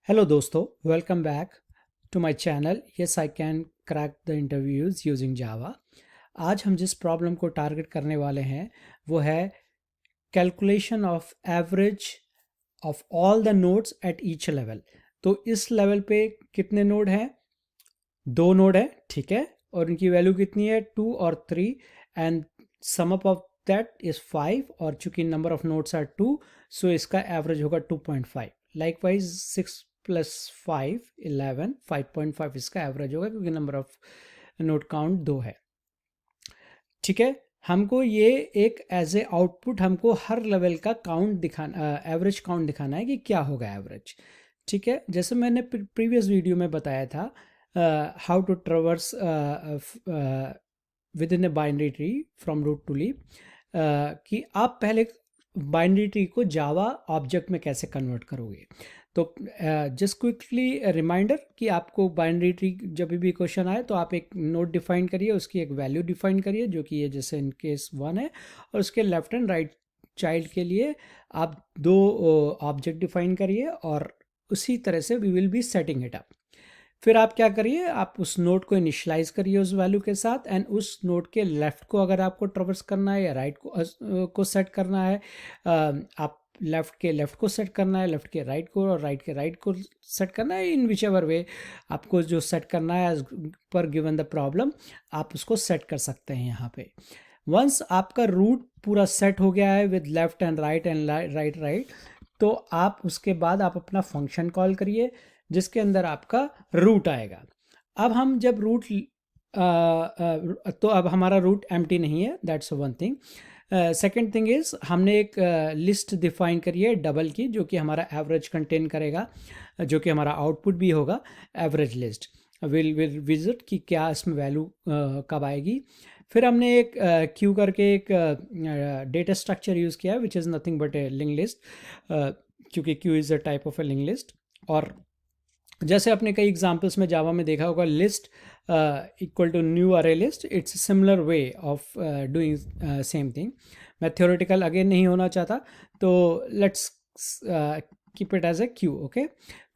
Hello दोस्तों, welcome back to my channel. Yes, I can crack the interviews using Java. आज हम जिस problem को टारगेट करने वाले हैं वो है calculation of average of all the nodes eight each level. तो इस लेवल पे कितने नोड हैं? दो नोड है, ठीक है। और उनकी वैल्यू कितनी है? 2 और 3, and sum up of that is 5। और चूंकि नंबर ऑफ नोड्स आर 2, सो इसका एवरेज होगा 2.5। लाइकवाइज 6 + 5 11, 5.5 इसका एवरेज होगा क्योंकि नंबर ऑफ नोड काउंट 2 है, ठीक है। हमको ये एक एज ए आउटपुट हमको हर लेवल का काउंट दिखाना, एवरेज काउंट दिखाना है कि क्या होगा एवरेज, ठीक है। जैसे मैंने प्रीवियस वीडियो में बताया था how to traverse within a binary tree from root to leaf, कि आप पहले बाइनरी ट्री को जावा ऑब्जेक्ट में कैसे कन्वर्ट करोगे। तो जस्ट क्विकली रिमाइंडर कि आपको बाइनरी ट्री जब भी क्वेश्चन आए तो आप एक नोड डिफाइन करिए, उसकी एक वैल्यू डिफाइन करिए जो कि ये जैसे इन केस 1 है, और उसके लेफ्ट एंड राइट चाइल्ड के लिए आप दो ऑब्जेक्ट डिफाइन करिए, और उसी तरह से we will be setting it up. फिर आप क्या करिए, आप उस नोड को इनिशलाइज करिए उस वैल्यू के साथ, एंड उस नोड के लेफ्ट को अगर आपको ट्रेवर्स करना है या राइट को सेट करना है, आप लेफ्ट के लेफ्ट को सेट करना है, लेफ्ट के राइट को, और राइट के राइट को सेट करना है। इन विच एवर वे आपको जो सेट करना है as per given the problem, आप उसको सेट कर सकते हैं यहाँ पे। वंस आपका रूट पूरा सेट हो गया है with left and right right, तो आप उसके बाद आप अपना फंक्शन कॉल करिए जिसके अंदर आपका रूट आएगा। अब हम जब रूट तो अब हमारा रूट एम्प्टी नहीं है, that's one thing. Second thing is हमने एक लिस्ट डिफाइन करी है डबल की, जो कि हमारा एवरेज कंटेन करेगा, जो कि हमारा आउटपुट भी होगा एवरेज लिस्ट। विल विजिट कि क्या इसमें वैल्यू कब आएगी। फिर हमने एक क्यू करके एक डेटा स्ट्रक्चर यूज़ किया which is nothing but a link list, क्योंकि queue is a type of a link list. और जैसे आपने कई एग्जांपल्स में जावा में देखा होगा, list equal to new array list, it's similar way of doing same thing. मैं थ्योरेटिकल अगेन नहीं होना चाहता, तो let's keep it as a queue, okay.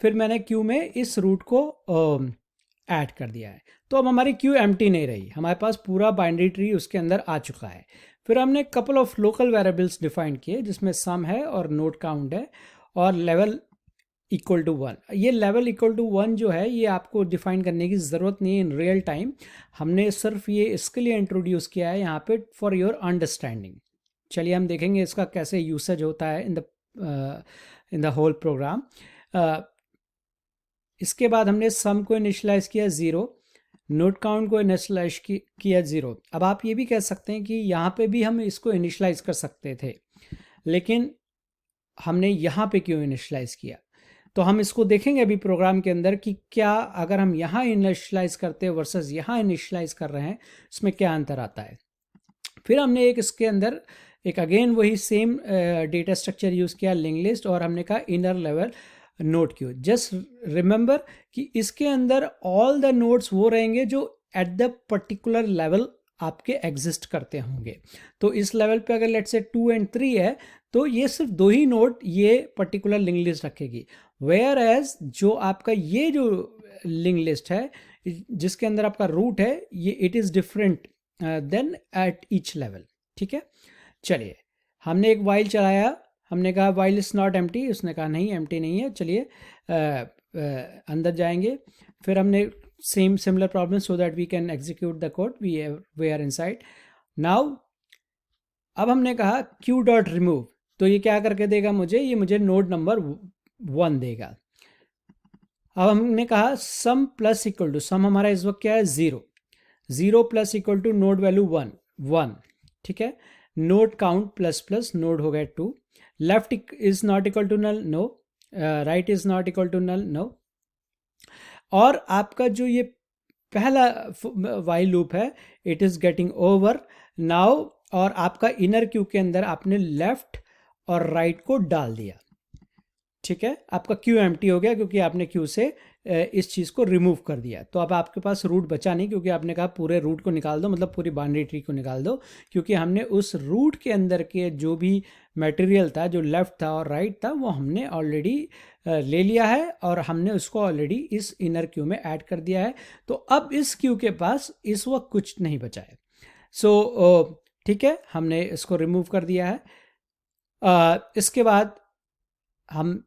फिर मैंने क्यू में इस रूट को ऐड कर दिया है, तो अब हमारी क्यू एम्प्टी नहीं रही, हमारे पास पूरा बाइनरी ट्री उसके अंदर आ चुका है। फिर हमने couple of local variables define किए जिसमें सम है और नोड काउंट है और लेवल इक्वल टू 1। ये लेवल इक्वल टू 1 जो है ये आपको डिफाइन करने की ज़रूरत नहीं है इन रियल टाइम, हमने सिर्फ ये इसके लिए इंट्रोड्यूस किया है यहाँ पे फॉर योर अंडरस्टैंडिंग। चलिए हम देखेंगे इसका कैसे यूसेज होता है इन द होल प्रोग्राम। इसके बाद हमने सम को इनिशलाइज किया 0, नोड काउंट को इनिशलाइज किया 0। अब आप ये भी कह सकते हैं कि यहाँ पे भी हम इसको इनिशलाइज कर सकते थे, लेकिन हमने यहाँ पे क्यों इनिशलाइज किया, तो हम इसको देखेंगे अभी प्रोग्राम के अंदर कि क्या अगर हम यहाँ इनिशलाइज करते हैं वर्सेस यहाँ इनिशलाइज कर रहे हैं, इसमें क्या अंतर आता है। फिर हमने एक इसके अंदर एक अगेन वही सेम डेटा स्ट्रक्चर यूज़ किया, लिंक लिस्ट, और हमने कहा inner level node Q. Just remember कि इसके अंदर ऑल द नोड्स वो रहेंगे जो एट द पर्टिकुलर लेवल आपके एग्जिस्ट करते होंगे। तो इस लेवल पे अगर लेट्स से 2 और 3 है, तो ये सिर्फ दो ही नोड ये पर्टिकुलर लिंक लिस्ट रखेगी। वेयर एज जो आपका ये जो लिंक लिस्ट है जिसके अंदर आपका रूट है, ये it is different than at each level, ठीक है। चलिए हमने एक वाइल चलाया, हमने कहा वाइल इज़ नॉट एम्प्टी, उसने कहा नहीं एम्प्टी नहीं है। चलिए अंदर जाएंगे, फिर हमने same similar problem so that we can execute the code, we are inside now. अब हमने कहा क्यू डॉट रिमूव, तो ये क्या करके देगा मुझे, ये मुझे नोड नंबर 1 देगा। अब हमने कहा sum plus equal to, sum हमारा इस वक्त क्या है 0, 0 plus equal to node value 1 1, ठीक है। Node count plus plus node हो गया 2, left is not equal to null, no, right is not equal to null, no. और आपका जो ये पहला वाइल लूप है it is getting over now, और आपका इनर क्यू के अंदर आपने लेफ्ट और राइट को डाल दिया, ठीक है, आपका क्यू एम्प्टी हो गया क्योंकि आपने क्यू से इस चीज़ को रिमूव कर दिया। तो अब आपके पास रूट बचा नहीं, क्योंकि आपने कहा पूरे रूट को निकाल दो, मतलब पूरी बाइनरी ट्री को निकाल दो, क्योंकि हमने उस रूट के अंदर के जो भी मटेरियल था, जो लेफ्ट था और राइट था, वो हमने ऑलरेडी ले लिया है और हमने उसको ऑलरेडी इस इनर क्यू में ऐड कर दिया है। तो अब इस क्यू के पास इस वक्त कुछ नहीं बचा है। सो ठीक है, हमने इसको रिमूव कर दिया है। इसके बाद हम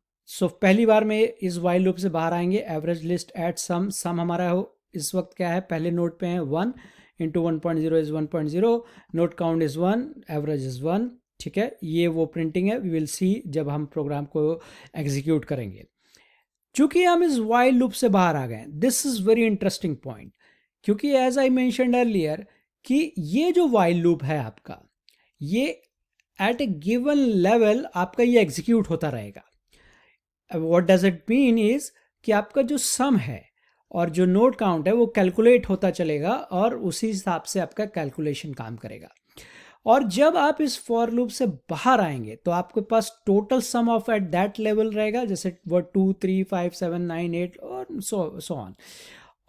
पहली बार में इस वाइल लूप से बाहर आएंगे। एवरेज लिस्ट एट सम हमारा हो इस वक्त क्या है, पहले नोड पे है 1 into 1.0 is 1.0, node count is 1, average is 1। ठीक है, ये वो प्रिंटिंग है, वी विल सी जब हम प्रोग्राम को एग्जीक्यूट करेंगे। चूंकि हम इस वाइल लूप से बाहर आ गए, this is very interesting point, क्योंकि एज आई मेंशन्ड अर्लियर कि ये जो वाइल लूप है आपका, ये एट ए गिवन लेवल आपका ये एग्जीक्यूट होता रहेगा। What does it mean is कि आपका जो सम है और जो नोड काउंट है वो कैलकुलेट होता चलेगा और उसी हिसाब से आपका कैलकुलेशन काम करेगा। और जब आप इस फॉर लूप से बाहर आएंगे तो आपके पास total sum of at that level रहेगा, जैसे वो 2 3 5 7 9 8 और सो ऑन।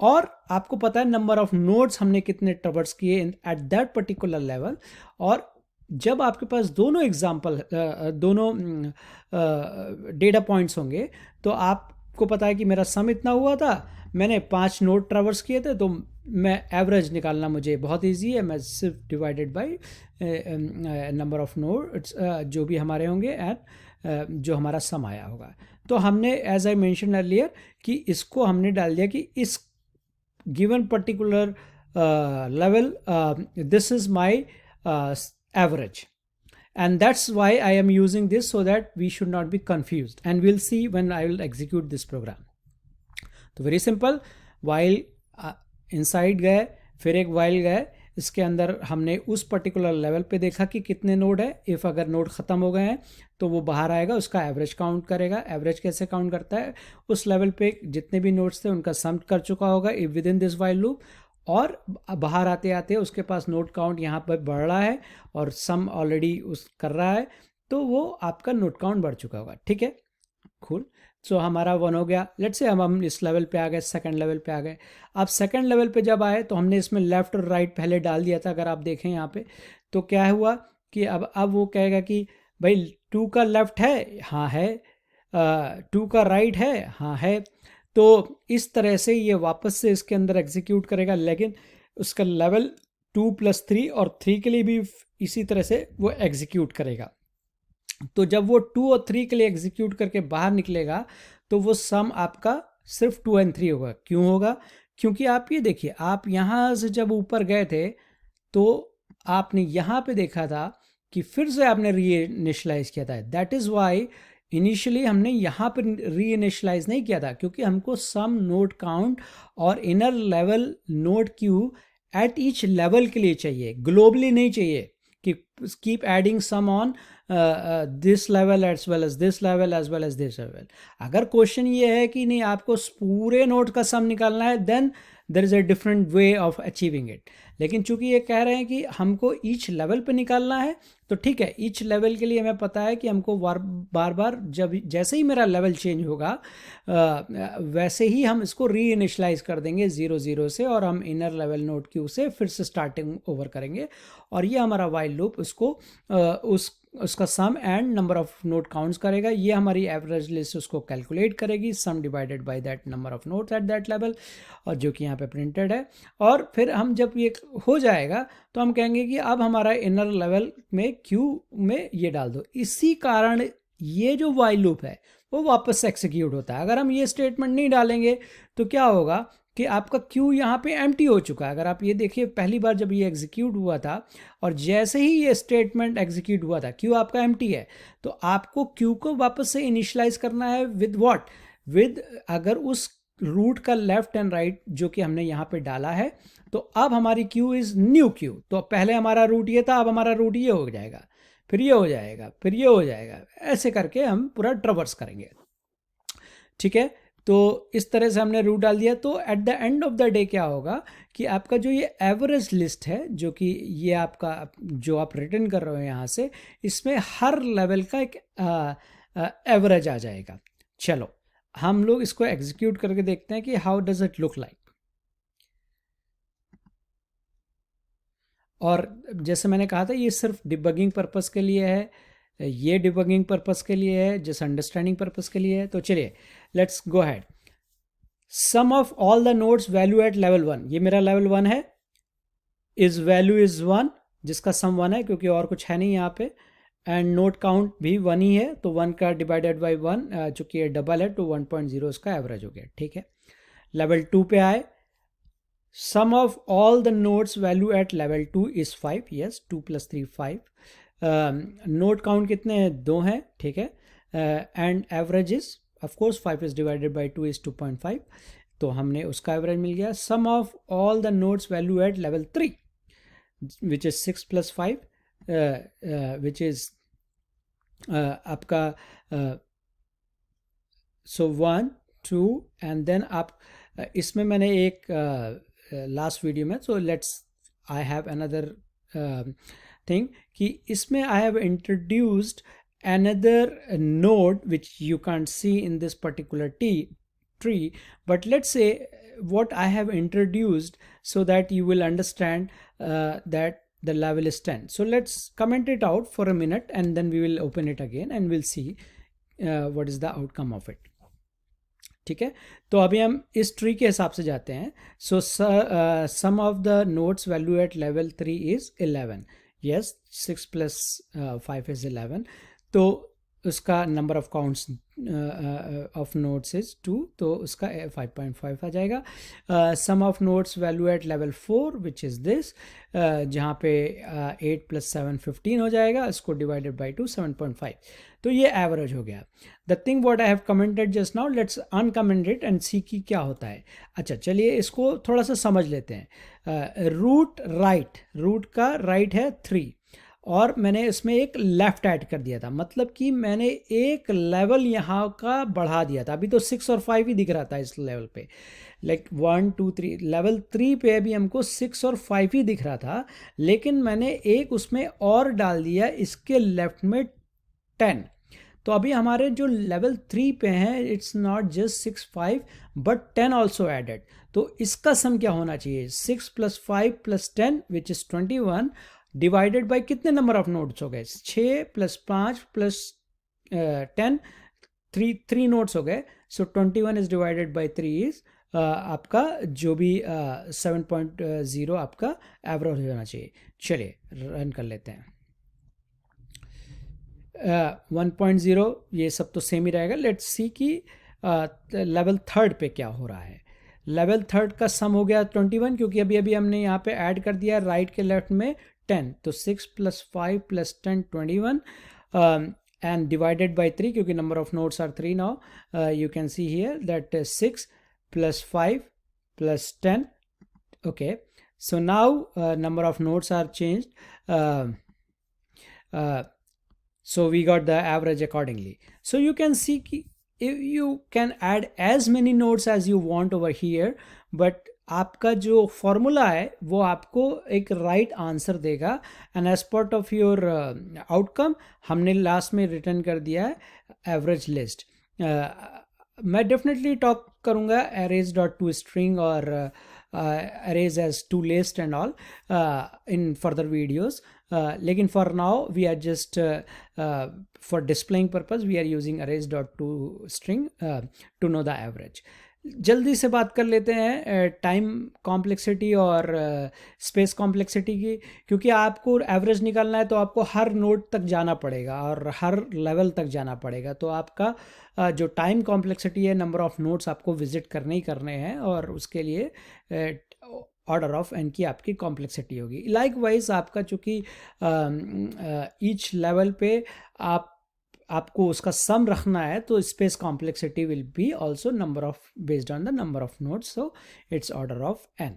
और आपको पता है नंबर ऑफ नोड्स हमने कितने ट्रैवर्स किए एट दैट पर्टिकुलर लेवल। और जब आपके पास दोनों एग्जाम्पल दोनों डेटा पॉइंट्स होंगे तो आपको पता है कि मेरा सम इतना हुआ था, मैंने 5 नोड ट्रैवर्स किए थे, तो मैं एवरेज निकालना मुझे बहुत इजी है, मैं सिर्फ divided by number of nodes जो भी हमारे होंगे एंड जो हमारा सम आया होगा। तो हमने एज आई मेंशन अर्लियर कि इसको हमने डाल दिया कि इस given particular level this is my average, and that's why I am using this, so that we should not be confused, and we'll see when I will execute this program. तो very simple, while inside गए, फिर एक while गए, इसके अंदर हमने उस particular level पे देखा कि कितने नोड है। इफ़ अगर नोड ख़त्म हो गए हैं तो वो बाहर आएगा, उसका एवरेज काउंट करेगा। एवरेज कैसे काउंट करता है, उस लेवल पे जितने भी नोड्स थे उनका सम कर चुका होगा with in this while loop, और बाहर आते आते उसके पास नोड काउंट यहाँ पर बढ़ रहा है और सम ऑलरेडी उस कर रहा है, तो वो आपका नोड काउंट बढ़ चुका होगा। ठीक है, कूल। सो हमारा 1 हो गया। लेट्स से हम इस लेवल पे आ गए, सेकंड लेवल पे आ गए। अब सेकंड लेवल पे जब आए तो हमने इसमें लेफ्ट और राइट पहले डाल दिया था, अगर आप देखें यहाँ पे, तो क्या हुआ कि अब वो कहेगा कि भाई 2 का लेफ्ट है, हाँ है, 2 का राइट है, हाँ है। तो इस तरह से ये वापस से इसके अंदर एग्जीक्यूट करेगा, लेकिन उसका लेवल 2 + 3 और 3 के लिए भी इसी तरह से वो एग्जीक्यूट करेगा। तो जब वो 2 और 3 के लिए एग्जीक्यूट करके बाहर निकलेगा तो वो सम आपका सिर्फ 2 और 3 होगा। क्यों होगा, क्योंकि आप ये देखिए, आप यहाँ से जब ऊपर गए थे तो आपने यहाँ पे देखा था कि फिर से आपने रीइनिशियलाइज किया था। दैट इज़ वाई इनिशियली हमने यहाँ पर रीइनिशियलाइज नहीं किया था, क्योंकि हमको सम नोड काउंट और inner level node queue at each level के लिए चाहिए, ग्लोबली नहीं चाहिए कि keep adding sum on this level as well as this level as well as this level. अगर क्वेश्चन ये है कि नहीं आपको पूरे नोड का सम निकालना है, then there is a different way of achieving it. लेकिन चूंकि ये कह रहे हैं कि हमको ईच लेवल पे निकालना है, तो ठीक है, ईच लेवल के लिए हमें पता है कि हमको बार बार जब जैसे ही मेरा लेवल चेंज होगा वैसे ही हम इसको री इनिशलाइज कर देंगे 0 0 से, और हम इनर लेवल नोड क्यू से फिर से स्टार्टिंग ओवर करेंगे। और ये हमारा वाइल लूप उसको उसका sum and number of node counts करेगा। ये हमारी एवरेज लिस्ट उसको कैलकुलेट करेगी, sum divided by that number of nodes at that level, और जो कि यहाँ पे प्रिंटेड है। और फिर हम जब ये हो जाएगा तो हम कहेंगे कि अब हमारा इनर लेवल में क्यू में ये डाल दो। इसी कारण ये जो वाइल लूप है वो वापस एक्सिक्यूट होता है। अगर हम ये स्टेटमेंट नहीं डालेंगे तो क्या होगा कि आपका क्यू यहाँ पे एम्प्टी हो चुका है। अगर आप ये देखिए, पहली बार जब ये एग्जीक्यूट हुआ था और जैसे ही ये स्टेटमेंट एग्जीक्यूट हुआ था, क्यू आपका एम्प्टी है, तो आपको क्यू को वापस से इनिशियलाइज करना है विद व्हाट, विद अगर उस रूट का लेफ्ट एंड राइट जो कि हमने यहाँ पे डाला है, तो अब हमारी क्यू इज न्यू क्यू। तो पहले हमारा रूट ये था, अब हमारा रूट ये हो जाएगा, फिर ये हो जाएगा, फिर ये हो जाएगा, ऐसे करके हम पूरा ट्रैवर्स करेंगे। ठीक है, तो इस तरह से हमने रूट डाल दिया। तो at the end of the day क्या होगा कि आपका जो ये एवरेज लिस्ट है, जो कि ये आपका जो आप रिटर्न कर रहे हो यहाँ से, इसमें हर लेवल का एक एवरेज आ जाएगा। चलो हम लोग इसको एग्जीक्यूट करके देखते हैं कि how does it look like. और जैसे मैंने कहा था ये सिर्फ डिबगिंग पर्पस के लिए है, ये डिबगिंग पर्पस के लिए है, जस्ट अंडरस्टैंडिंग पर्पस के लिए है। तो चलिए let's go ahead. Sum of all the nodes value at level 1, ये मेरा लेवल 1 है, इज वैल्यू इज 1, जिसका सम 1 है क्योंकि और कुछ है नहीं यहाँ पे, एंड नोट काउंट भी 1 ही है, तो 1 का डिवाइडेड बाई 1 चूंकि ये डबल है तो 1.0 इसका एवरेज हो गया, ठीक है। लेवल 2 पे आए, sum of all the nodes value at level 2 is 5, yes 2 + 3 5, node count कितने हैं, 2 हैं, ठीक है, and average is of course 5 is divided by 2 is 2.5, तो हमने उसका एवरेज मिल गया। Sum of all the nodes value at level 3 which is 6 + 5 which is आपका सो 1 2 एंड देन आप इसमें मैंने एक लास्ट वीडियो में, so let's I have another thing कि इसमें I have introduced another node which you can't C in this particular tree, but let's say what I have introduced so that you will understand that the level is 10. So let's comment it out for a minute and then we will open it again and we'll see what is the outcome of it. ठीक है, तो अभी हम इस tree के हिसाब से जाते हैं। So sum of the nodes value at level 3 is 11, yes 6 + 5 is 11, तो उसका number of counts of nodes is 2, तो उसका 5.5 आ जाएगा। Sum of nodes value at level 4 which is this, जहाँ पे 8 + 7 15 हो जाएगा, इसको डिवाइडेड बाई 2 7.5, तो ये एवरेज हो गया। The thing what I have commented just now, let's uncomment it and see की क्या होता है। अच्छा चलिए इसको थोड़ा सा समझ लेते हैं। रूट का राइट है 3 और मैंने इसमें एक लेफ़्ट ऐड कर दिया था, मतलब कि मैंने एक लेवल यहाँ का बढ़ा दिया था। अभी तो 6 और 5 ही दिख रहा था इस लेवल पे, लाइक 1 2 3, लेवल 3 पे अभी हमको 6 और 5 ही दिख रहा था, लेकिन मैंने एक उसमें और डाल दिया इसके लेफ्ट में 10। तो अभी हमारे जो लेवल 3 पे हैं it's not just 6 5 but 10 also added, तो इसका सम क्या होना चाहिए, 6 + 5 + 10 विच इज़ 21 डिवाइडेड बाय कितने नंबर ऑफ नोड्स हो गए, 6 + 5 + 10, 3 नोड्स हो गए, सो 21 इज डिवाइडेड बाय 3 इज आपका जो भी 7.0 आपका एवरेज होना चाहिए। चलिए रन कर लेते हैं। 1.0 ये सब तो सेम ही रहेगा। लेट्स सी कि लेवल 3 पे क्या हो रहा है। लेवल 3 का सम हो गया 21, क्योंकि अभी हमने यहाँ पे ऐड कर दिया राइट के लेफ्ट में 10, तो 6 + 5 + 10 21 and divided by 3, क्योंकि number of nodes are 3 now. You can see here that 6 + 5 + 10. Okay, so now number of nodes are changed. So we got the average accordingly. So you can see you can add as many nodes as you want over here, but आपका जो formula है वो आपको एक right answer देगा, and as part of your outcome हमने last में return कर दिया है एवरेज लिस्ट। मैं डेफिनेटली टॉक करूँगा arrays.toString और arrays as toList and all in further videos, लेकिन for now we are just for displaying purpose we are using arrays.toString to know the average. जल्दी से बात कर लेते हैं टाइम कॉम्प्लेक्सिटी और स्पेस कॉम्प्लेक्सिटी की, क्योंकि आपको एवरेज निकालना है तो आपको हर नोड तक जाना पड़ेगा और हर लेवल तक जाना पड़ेगा, तो आपका जो टाइम कॉम्प्लेक्सिटी है, नंबर ऑफ नोड्स आपको विजिट करने ही करने हैं, और उसके लिए ऑर्डर ऑफ एन की आपकी कॉम्प्लेक्सिटी होगी। लाइक वाइज आपका चूँकि ईच लेवल पे आपको उसका सम रखना है, तो space complexity will be also number of based on the number of nodes, so it's order of N.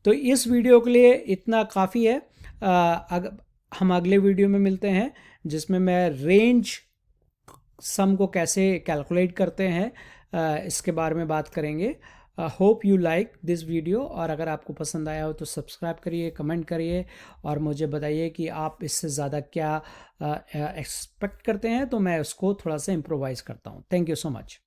तो इस वीडियो के लिए इतना काफ़ी है। हम अगले वीडियो में मिलते हैं जिसमें मैं रेंज सम को कैसे कैलकुलेट करते हैं इसके बारे में बात करेंगे, hope you like this video, और अगर आपको पसंद आया हो तो सब्सक्राइब करिए, कमेंट करिए और मुझे बताइए कि आप इससे ज़्यादा क्या एक्सपेक्ट करते हैं, तो मैं उसको थोड़ा सा इम्प्रोवाइज़ करता हूँ। Thank you so much.